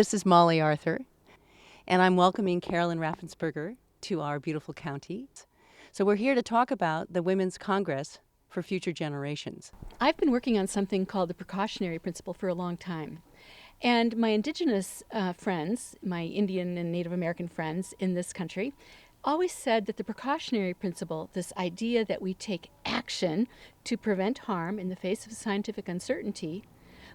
This is Molly Arthur, and I'm welcoming Carolyn Raffensperger to our beautiful county. So we're here to talk about the Women's Congress for Future Generations. I've been working on something called the precautionary principle for a long time. And my indigenous friends, my Indian and Native American friends in this country, always said that the precautionary principle, this idea that we take action to prevent harm in the face of scientific uncertainty,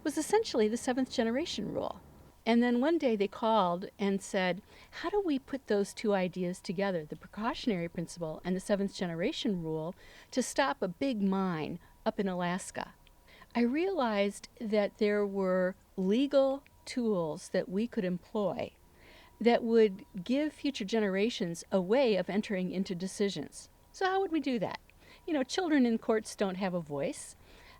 was essentially the seventh generation rule. And then one day they called and said, how do we put those two ideas together, the precautionary principle and the seventh generation rule, to stop a big mine up in Alaska? I realized that there were legal tools that we could employ that would give future generations a way of entering into decisions. So how would we do that? You know, children in courts don't have a voice,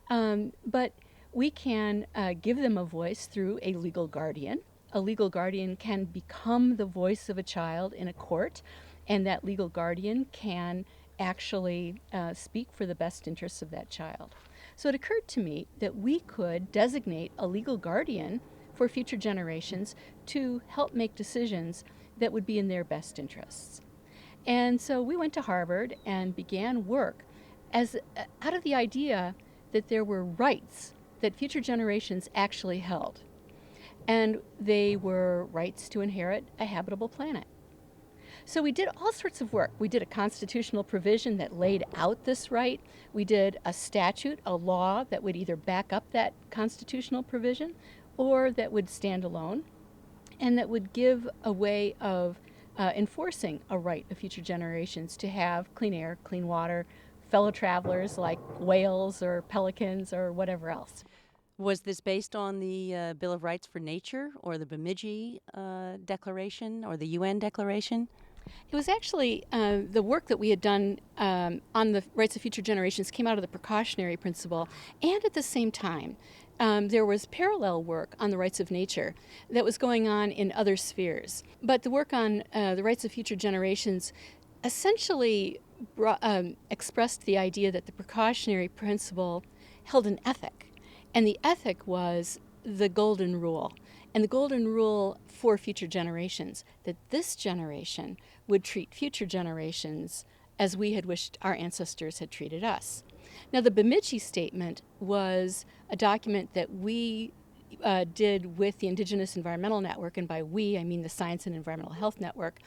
but we can give them a voice through a legal guardian. A legal guardian can become the voice of a child in a court, and that legal guardian can actually speak for the best interests of that child. So it occurred to me that we could designate a legal guardian for future generations to help make decisions that would be in their best interests. And so we went to Harvard and began work out of the idea that there were rights that future generations actually held. And they were rights to inherit a habitable planet. So we did all sorts of work. We did a constitutional provision that laid out this right. We did a statute, a law that would either back up that constitutional provision or that would stand alone, and that would give a way of enforcing a right of future generations to have clean air, clean water, fellow travelers like whales or pelicans or whatever else. Was this based on the Bill of Rights for Nature or the Bemidji Declaration or the UN Declaration? It was actually the work that we had done on the rights of future generations came out of the precautionary principle, and at the same time, there was parallel work on the rights of nature that was going on in other spheres. But the work on the rights of future generations essentially expressed the idea that the precautionary principle held an ethic, and the ethic was the golden rule. And the golden rule for future generations, that this generation would treat future generations as we had wished our ancestors had treated us. Now, the Bemidji Statement was a document that we did with the Indigenous Environmental Network, and by we, I mean the Science and Environmental Health Network,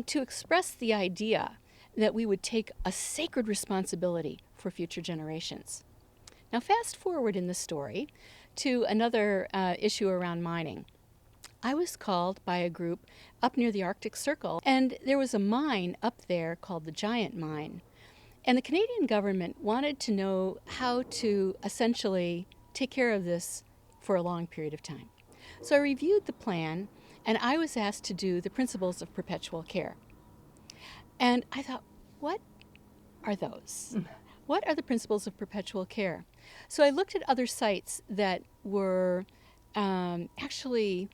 to express the idea that we would take a sacred responsibility for future generations. Now, fast forward in the story to another issue around mining. I was called by a group up near the Arctic Circle, and there was a mine up there called the Giant Mine. And the Canadian government wanted to know how to essentially take care of this for a long period of time. So I reviewed the plan, and I was asked to do the principles of perpetual care. And I thought, what are those? What are the principles of perpetual care? So I looked at other sites that were actually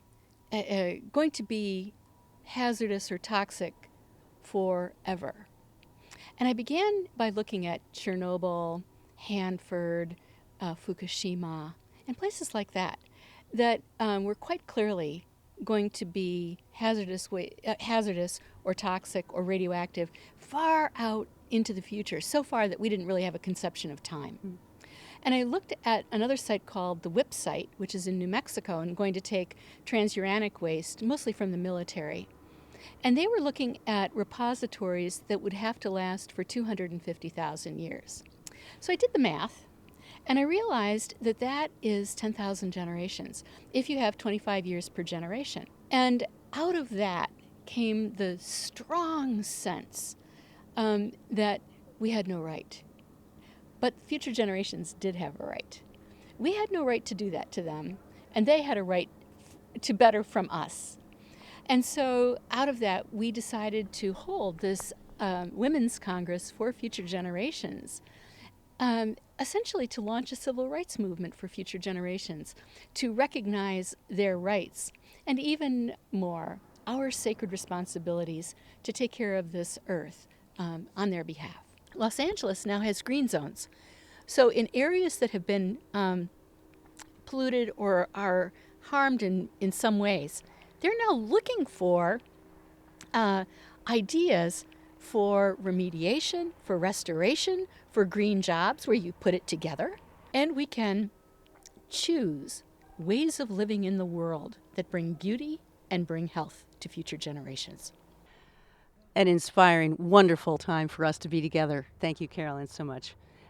going to be hazardous or toxic forever. And I began by looking at Chernobyl, Hanford, Fukushima, and places like that were quite clearly going to be hazardous or toxic or radioactive far out into the future, so far that we didn't really have a conception of time. Mm. And I looked at another site called the WIP site, which is in New Mexico, and going to take transuranic waste, mostly from the military. And they were looking at repositories that would have to last for 250,000 years. So I did the math, and I realized that that is 10,000 generations, if you have 25 years per generation. And out of that came the strong sense that we had no right. But future generations did have a right. We had no right to do that to them, and they had a right to better from us. And so out of that, we decided to hold this Women's Congress for Future Generations, essentially to launch a civil rights movement for future generations, to recognize their rights, and even more, our sacred responsibilities to take care of this earth on their behalf. Los Angeles now has green zones. So in areas that have been polluted or are harmed in some ways, they're now looking for ideas for remediation, for restoration, for green jobs where you put it together. And we can choose ways of living in the world that bring beauty and bring health to future generations. An inspiring, wonderful time for us to be together. Thank you, Carolyn, so much.